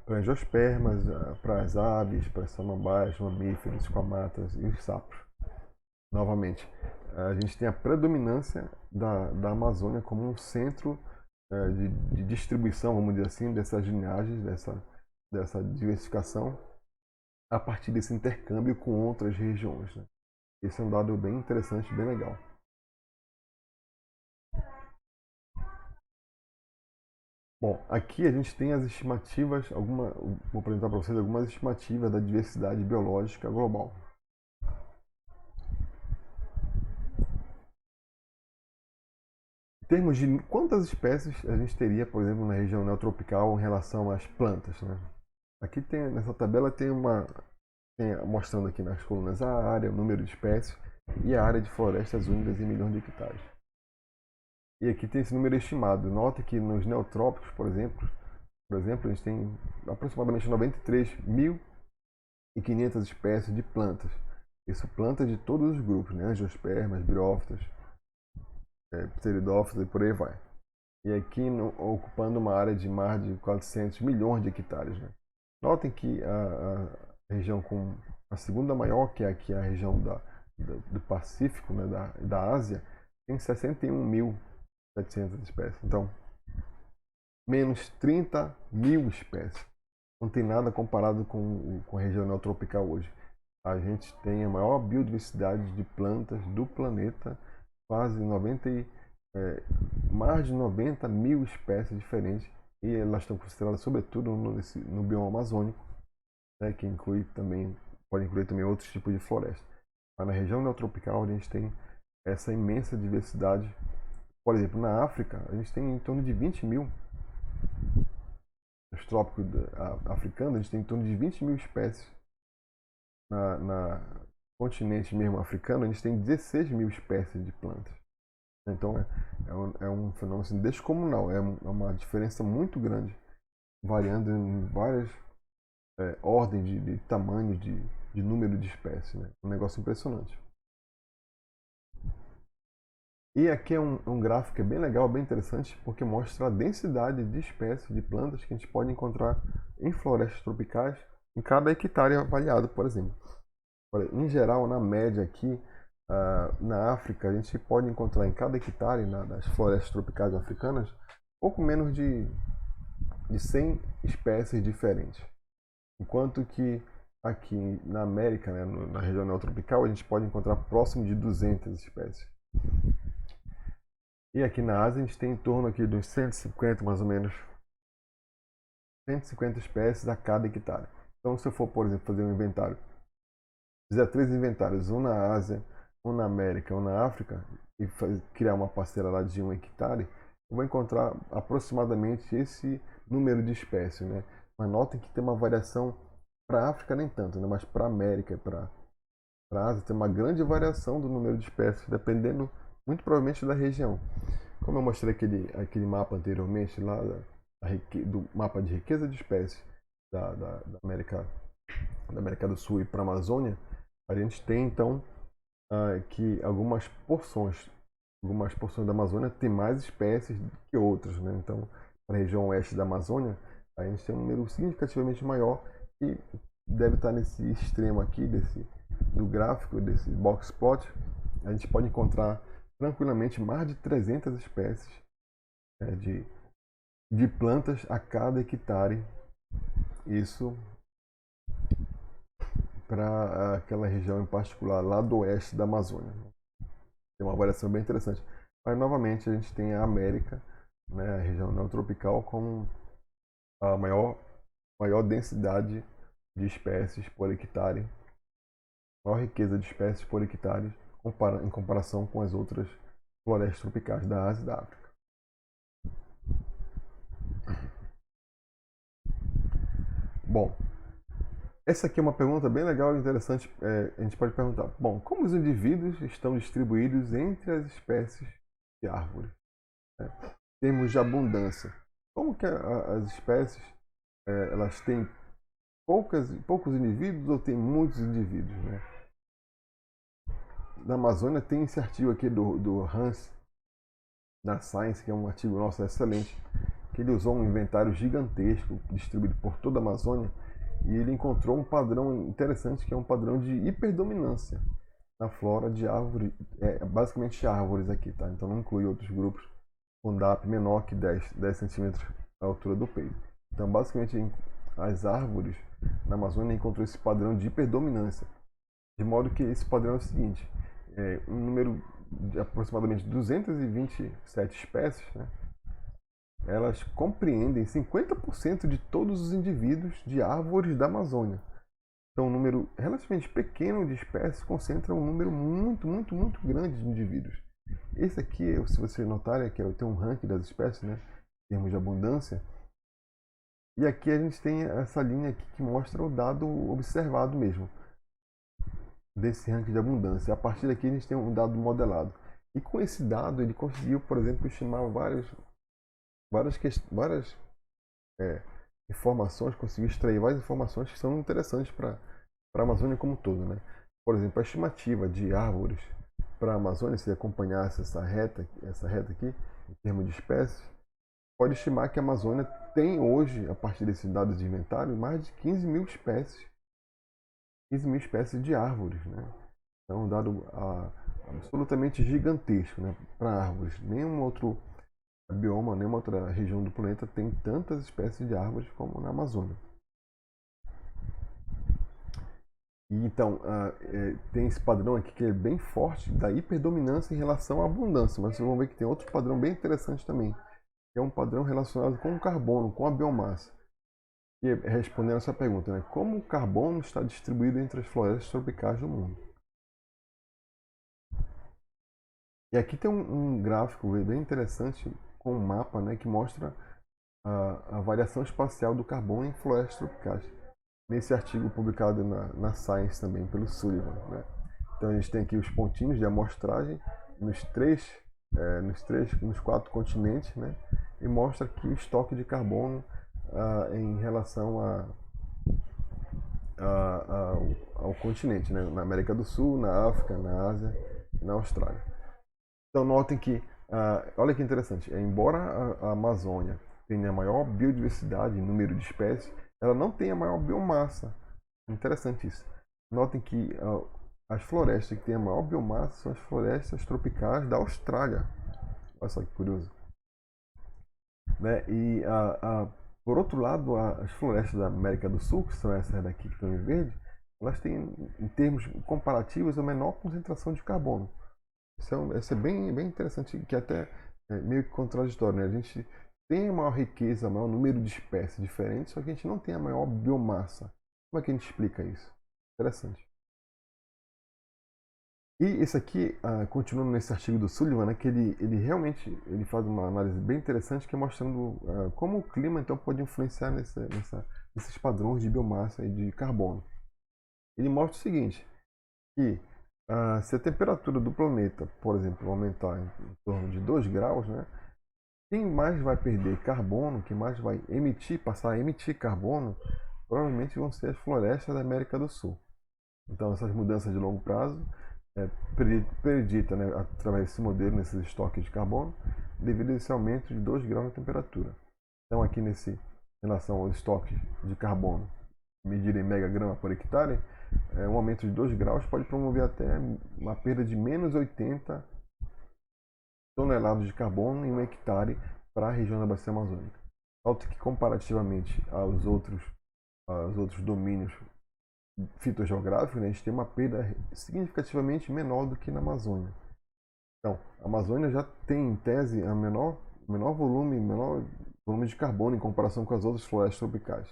Para angiospermas, para as aves, para as samambaias, mamíferos, esquamatas e os sapos. Novamente, a gente tem a predominância da Amazônia como um centro de distribuição, vamos dizer assim, dessas linhagens, dessa diversificação a partir desse intercâmbio com outras regiões, né? Esse é um dado bem interessante, bem legal. Bom, aqui a gente tem as estimativas, vou apresentar para vocês algumas estimativas da diversidade biológica global. Em termos de quantas espécies a gente teria, por exemplo, na região neotropical em relação às plantas, né? Aqui nessa tabela tem mostrando aqui nas colunas a área, o número de espécies e a área de florestas úmidas em milhões de hectares. E aqui tem esse número estimado. Nota que nos neotrópicos, por exemplo, a gente tem aproximadamente 93.500 espécies de plantas. Isso plantas de todos os grupos, né? Angiospermas, briófitas, pteridófitas e por aí vai. E aqui ocupando uma área de mais de 400 milhões de hectares. Né? Notem que a região com a segunda maior, que é aqui a região do Pacífico, né? da Ásia, tem 61.700 espécies. Então, menos 30.000 espécies. Não tem nada comparado com a região neotropical hoje. A gente tem a maior biodiversidade de plantas do planeta, quase mais de 90.000 espécies diferentes, e elas estão consideradas sobretudo no bioma amazônico, né, que pode incluir também outros tipos de floresta. Mas na região neotropical a gente tem essa imensa diversidade. Por exemplo, na África a gente tem em torno de 20.000. Nos trópicos africanos a gente tem em torno de 20.000 espécies. Na continente mesmo africano a gente tem 16.000 espécies de plantas. Então é um fenômeno assim, descomunal, é uma diferença muito grande, variando em várias ordens de tamanho, de número de espécies. Né? Um negócio impressionante. E aqui é um gráfico que é bem legal, bem interessante, porque mostra a densidade de espécies de plantas que a gente pode encontrar em florestas tropicais em cada hectare avaliado, por exemplo. Em geral, na média aqui, na África, a gente pode encontrar em cada hectare das florestas tropicais africanas pouco menos de 100 espécies diferentes. Enquanto que aqui na América, né, na região neotropical, a gente pode encontrar próximo de 200 espécies. E aqui na Ásia a gente tem em torno aqui de uns 150, mais ou menos, 150 espécies a cada hectare. Então, se eu for, por exemplo, fazer um inventário, fizer 3 inventários, um na Ásia, um na América, um na África, e criar uma parcela lá de 1 hectare, eu vou encontrar aproximadamente esse número de espécies, né? Mas notem que tem uma variação para a África nem tanto, né? Mas para a América e para a Ásia tem uma grande variação do número de espécies, dependendo muito provavelmente da região. Como eu mostrei aquele mapa anteriormente, lá do mapa de riqueza de espécies da América do Sul e para a Amazônia, a gente tem então que algumas porções da Amazônia tem mais espécies que outras, né? Então, na região oeste da Amazônia, a gente tem um número significativamente maior e deve estar nesse extremo aqui do gráfico, desse box plot. A gente pode encontrar tranquilamente mais de 300 espécies de plantas a cada hectare. Isso para aquela região em particular, lá do oeste da Amazônia. Tem uma variação bem interessante. Mas, novamente, a gente tem a América, né, a região neotropical, com a maior densidade de espécies por hectare, maior riqueza de espécies por hectare, em comparação com as outras florestas tropicais da Ásia e da África. Bom, essa aqui é uma pergunta bem legal e interessante. A gente pode perguntar, bom, como os indivíduos estão distribuídos entre as espécies de árvores? Em termos de abundância, como que as espécies elas têm poucos indivíduos ou têm muitos indivíduos? Né? Na Amazônia tem esse artigo aqui do Hans, da Science, que é um artigo nosso excelente, que ele usou um inventário gigantesco distribuído por toda a Amazônia e ele encontrou um padrão interessante, que é um padrão de hiperdominância na flora de árvores, basicamente árvores aqui, tá? Então não inclui outros grupos com DAP menor que 10 centímetros na altura do peito. Então basicamente as árvores na Amazônia encontrou esse padrão de hiperdominância, de modo que esse padrão é o seguinte: um número de aproximadamente 227 espécies, né? Elas compreendem 50% de todos os indivíduos de árvores da Amazônia. Então, um número relativamente pequeno de espécies concentra um número muito, muito, muito grande de indivíduos. Esse aqui, se você notar, tem um ranking das espécies, né, em termos de abundância. E aqui a gente tem essa linha aqui que mostra o dado observado mesmo. desse ranking de abundância. A partir daqui a gente tem um dado modelado. E com esse dado ele conseguiu, por exemplo, estimar várias informações, conseguiu extrair várias informações que são interessantes para a Amazônia como um todo, né? Por exemplo, a estimativa de árvores para a Amazônia, se acompanhasse essa reta aqui, em termos de espécies, pode estimar que a Amazônia tem hoje, a partir desses dados de inventário, mais de 15 mil espécies. 15 mil espécies de árvores, né? Então, um dado absolutamente gigantesco, né? Para árvores. Nenhum outro bioma, nenhuma outra região do planeta tem tantas espécies de árvores como na Amazônia. E então, tem esse padrão aqui que é bem forte da hiperdominância em relação à abundância, mas vocês vão ver que tem outro padrão bem interessante também, que é um padrão relacionado com o carbono, com a biomassa. E respondendo essa pergunta, né? Como o carbono está distribuído entre as florestas tropicais do mundo? E aqui tem um gráfico bem interessante com um mapa, né, que mostra a variação espacial do carbono em florestas tropicais. Nesse artigo publicado na Science também, pelo Sullivan, né? Então a gente tem aqui os pontinhos de amostragem nos 4 continentes, né? E mostra aqui o estoque de carbono em relação ao continente, né? Na América do Sul, na África, na Ásia e na Austrália. Então notem que, olha que interessante, embora a Amazônia tenha a maior biodiversidade em número de espécies, ela não tem a maior biomassa. Interessante isso. Notem que as florestas que têm a maior biomassa são as florestas tropicais da Austrália. Olha só que curioso. Né? E por outro lado, as florestas da América do Sul, que são essas daqui que estão em verde, elas têm, em termos comparativos, a menor concentração de carbono. Isso é bem interessante, que até é meio que contraditório, né? A gente tem a maior riqueza, o maior número de espécies diferentes, só que a gente não tem a maior biomassa. Como é que a gente explica isso? Interessante. E esse aqui, continuando nesse artigo do Sullivan, né, que ele realmente faz uma análise bem interessante, que é mostrando como o clima então pode influenciar nesses padrões de biomassa e de carbono. Ele mostra o seguinte, que se a temperatura do planeta, por exemplo, aumentar em torno de 2 graus, né, quem mais vai perder carbono, quem mais vai passar a emitir carbono, provavelmente vão ser as florestas da América do Sul. Então, essas mudanças de longo prazo predita, né, através desse modelo, nesses estoques de carbono, devido a esse aumento de 2 graus na temperatura. Então, aqui em relação aos estoques de carbono, medido em megagrama por hectare, um aumento de 2 graus pode promover até uma perda de menos 80 toneladas de carbono em um hectare para a região da Bacia Amazônica. Note que, comparativamente aos outros domínios fitogeográficos, né, a gente tem uma perda significativamente menor do que na Amazônia. Então, a Amazônia já tem, em tese, a menor volume de carbono em comparação com as outras florestas tropicais.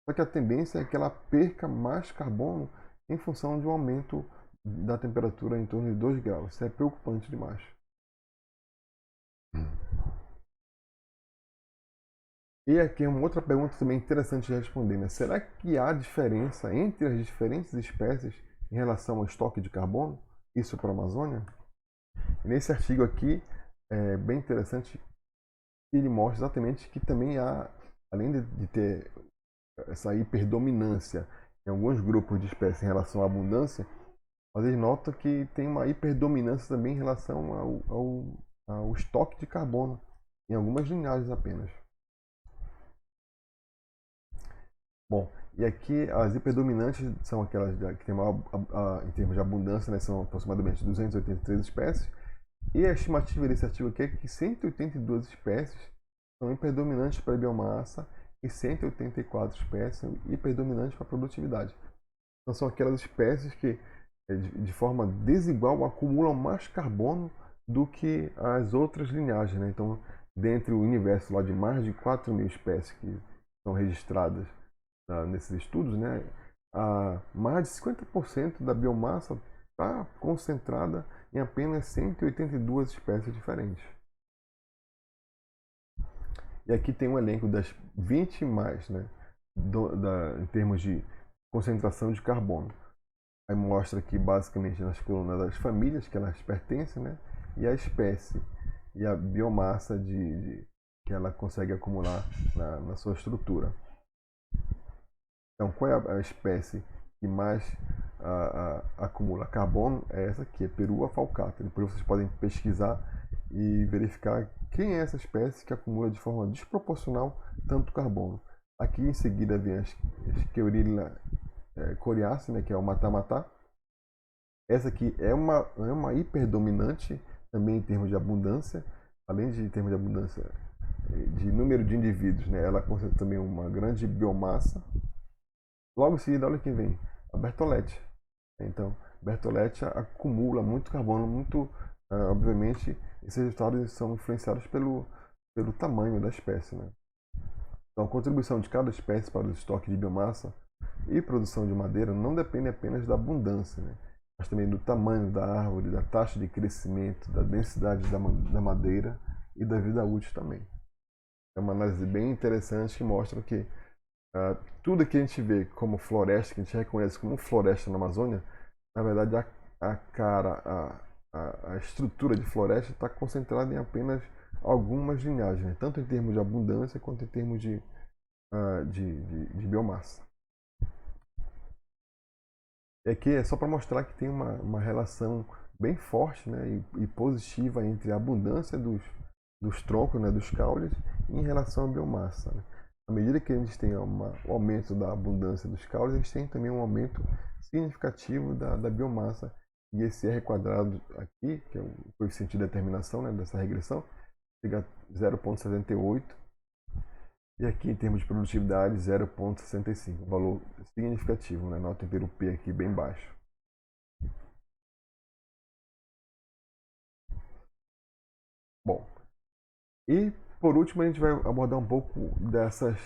Só que a tendência é que ela perca mais carbono em função de um aumento da temperatura em torno de 2 graus. Isso é preocupante demais. E aqui uma outra pergunta também interessante de responder, né? Será que há diferença entre as diferentes espécies em relação ao estoque de carbono? Isso para a Amazônia? E nesse artigo aqui, é bem interessante, ele mostra exatamente que também há, além de ter essa hiperdominância em alguns grupos de espécies em relação à abundância, mas ele nota que tem uma hiperdominância também em relação ao estoque de carbono, em algumas linhagens apenas. Bom, e aqui as hiperdominantes são aquelas que têm maior, em termos de abundância, né, são aproximadamente 283 espécies, e a estimativa desse artigo aqui é que 182 espécies são hiperdominantes para a biomassa e 184 espécies são hiperdominantes para a produtividade. Então são aquelas espécies que, de forma desigual, acumulam mais carbono do que as outras linhagens, né? Então, dentre o universo lá de mais de 4 mil espécies que são registradas nesses estudos, né, mais de 50% da biomassa está concentrada em apenas 182 espécies diferentes. E aqui tem um elenco das 20 mais, né, em termos de concentração de carbono. Aí mostra aqui basicamente nas colunas das famílias que elas pertencem, né? E a espécie e a biomassa que ela consegue acumular na sua estrutura. Então, qual é a espécie que mais acumula carbono? É essa aqui, é Perua falcata. Depois vocês podem pesquisar e verificar quem é essa espécie que acumula de forma desproporcional tanto carbono. Aqui em seguida vem a Scheurilla coriaceae, né, que é o mata-mata. Essa aqui é uma hiperdominante também em termos de abundância, além de em termos de abundância de número de indivíduos, né, ela concentra também uma grande biomassa. Logo em seguida, olha quem vem, a Bertholletia. Então, Bertholletia acumula muito carbono, muito, obviamente, esses resultados são influenciados pelo tamanho da espécie, né? Então, a contribuição de cada espécie para o estoque de biomassa e produção de madeira não depende apenas da abundância, né? Mas também do tamanho da árvore, da taxa de crescimento, da densidade da madeira e da vida útil também. É uma análise bem interessante que mostra que tudo que a gente vê como floresta, que a gente reconhece como floresta na Amazônia, na verdade a estrutura de floresta está concentrada em apenas algumas linhagens, né? Tanto em termos de abundância quanto em termos de biomassa. E aqui é só para mostrar que tem uma relação bem forte, né, e positiva entre a abundância dos troncos, né, dos caules, em relação à biomassa, né? À medida que a gente tem um aumento da abundância dos caules, a gente tem também um aumento significativo da biomassa. E esse R quadrado aqui, que é o coeficiente de determinação, né, dessa regressão, chega a 0,78. E aqui, em termos de produtividade, 0,65. Um valor significativo, né? Notem pelo P aqui bem baixo. Bom, e por último a gente vai abordar um pouco dessas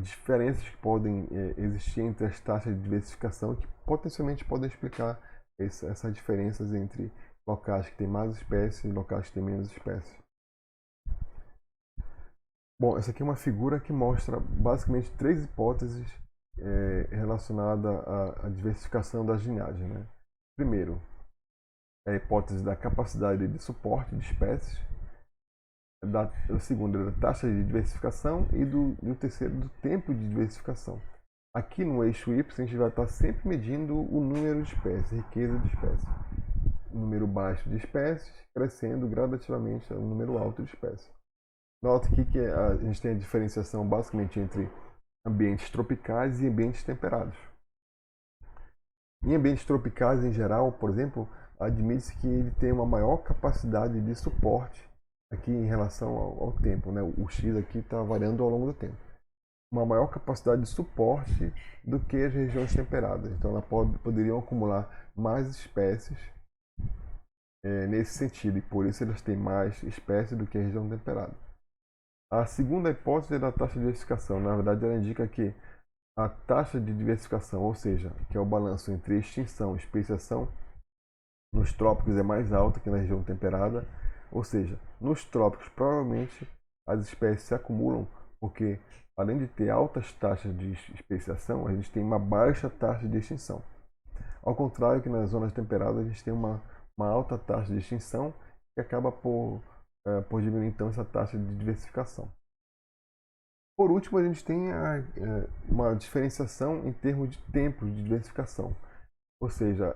diferenças que podem existir entre as taxas de diversificação, que potencialmente podem explicar essas diferenças entre locais que têm mais espécies e locais que têm menos espécies. Bom, essa aqui é uma figura que mostra basicamente três hipóteses relacionadas à diversificação das linhagens, né? Primeiro, é a hipótese da capacidade de suporte de espécies. O segundo é da taxa de diversificação e do terceiro do tempo de diversificação. Aqui no eixo Y a gente vai estar sempre medindo o número de espécies, riqueza de espécies. Número baixo de espécies crescendo gradativamente ao número alto de espécies. Nota aqui que a gente tem a diferenciação basicamente entre ambientes tropicais e ambientes temperados. Em ambientes tropicais em geral, por exemplo, admite-se que ele tem uma maior capacidade de suporte aqui em relação ao tempo, né? O X aqui está variando ao longo do tempo. Uma maior capacidade de suporte do que as regiões temperadas. Então, elas poderiam acumular mais espécies nesse sentido, e por isso elas têm mais espécies do que a região temperada. A segunda hipótese é da taxa de diversificação. Na verdade, ela indica que a taxa de diversificação, ou seja, que é o balanço entre extinção e especiação, nos trópicos é mais alta que na região temperada. Ou seja, nos trópicos provavelmente as espécies se acumulam porque, além de ter altas taxas de especiação, a gente tem uma baixa taxa de extinção. Ao contrário que nas zonas temperadas a gente tem uma alta taxa de extinção que acaba por diminuir então essa taxa de diversificação. Por último, a gente tem uma diferenciação em termos de tempo de diversificação. Ou seja,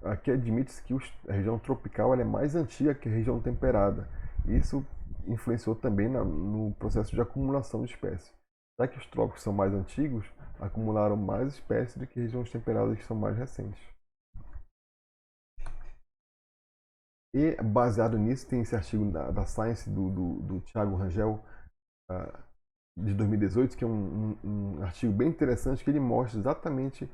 aqui admite-se que a região tropical é mais antiga que a região temperada. Isso influenciou também no processo de acumulação de espécies. Já que os trópicos são mais antigos, acumularam mais espécies do que regiões temperadas que são mais recentes. E baseado nisso, tem esse artigo da Science do Thiago Rangel, de 2018, que é um artigo bem interessante, que ele mostra exatamente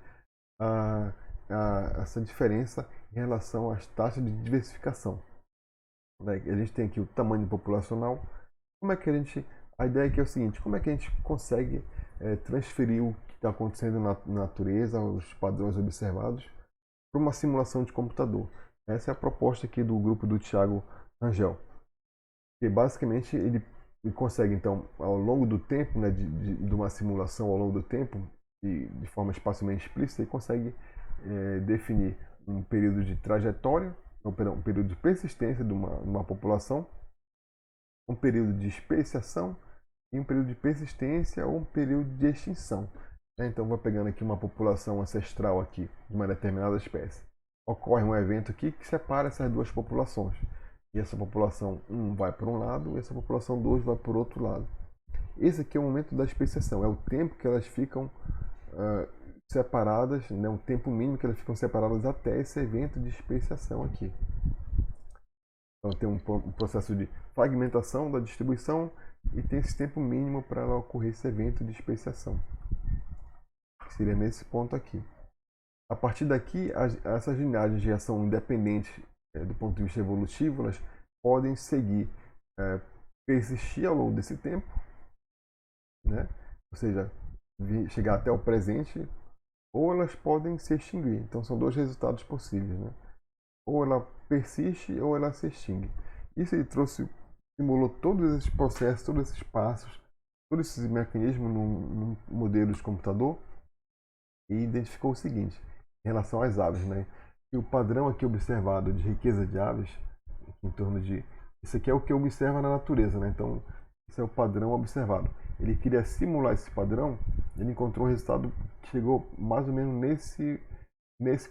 essa diferença em relação às taxas de diversificação. A gente tem aqui o tamanho populacional. Como é que a ideia aqui é o seguinte: como é que a gente consegue transferir o que está acontecendo na natureza, os padrões observados, para uma simulação de computador? Essa é a proposta aqui do grupo do Thiago Rangel, que basicamente ele consegue, então, ao longo do tempo, né, de uma simulação ao longo do tempo, de forma espacialmente explícita, ele consegue definir um período de trajetória, um período de persistência de uma população, um período de especiação e um período de persistência ou um período de extinção. Então, vou pegando aqui uma população ancestral aqui de uma determinada espécie. Ocorre um evento aqui que separa essas duas populações. E essa população 1 vai para um lado e essa população 2 vai para o outro lado. Esse aqui é o momento da especiação, é o tempo que elas ficam separadas, né, o tempo mínimo que elas ficam separadas até esse evento de especiação aqui. Então tem um processo de fragmentação da distribuição e tem esse tempo mínimo para ela ocorrer esse evento de especiação, que seria nesse ponto aqui. A partir daqui, essas linhagens já são independentes do ponto de vista evolutivo, elas podem seguir, persistir ao longo desse tempo, né? Ou seja, chegar até o presente, ou elas podem se extinguir. Então são dois resultados possíveis, né? Ou ela persiste ou ela se extingue. Isso ele simulou todos esses processos, todos esses passos, todos esses mecanismos num modelo de computador e identificou o seguinte, em relação às aves, né? E o padrão aqui observado de riqueza de aves, em torno de... Isso aqui é o que observa na natureza, né? Então, esse é o padrão observado. Ele queria simular esse padrão, ele encontrou um resultado que chegou mais ou menos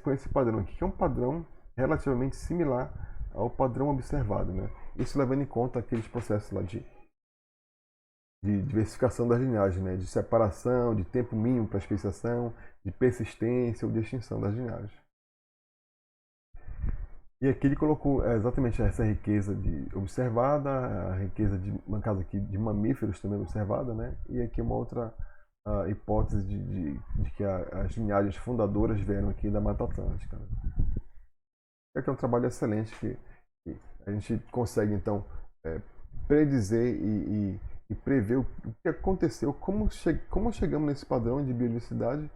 com esse padrão aqui, que é um padrão relativamente similar ao padrão observado, né? Isso levando em conta aqueles processos lá de diversificação das linhagens, né? De separação, de tempo mínimo para especiação, de persistência ou de extinção das linhagens. E aqui ele colocou exatamente essa riqueza observada, a riqueza no caso aqui de mamíferos também observada, né? E aqui uma outra hipótese de que as linhagens fundadoras vieram aqui da Mata Atlântica. É que é um trabalho excelente que a gente consegue então predizer e prever o que aconteceu, como chegamos nesse padrão de biodiversidade,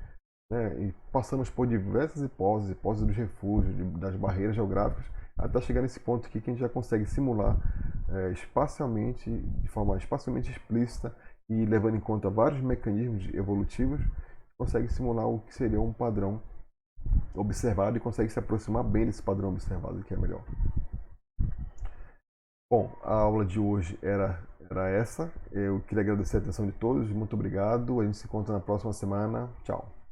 né, e passamos por diversas hipóteses dos refúgios, das barreiras geográficas, até chegar nesse ponto aqui que a gente já consegue simular espacialmente, de forma espacialmente explícita e levando em conta vários mecanismos evolutivos, consegue simular o que seria um padrão observado e consegue se aproximar bem desse padrão observado, que é melhor. Bom, a aula de hoje era essa. Eu queria agradecer a atenção de todos. Muito obrigado. A gente se encontra na próxima semana. Tchau.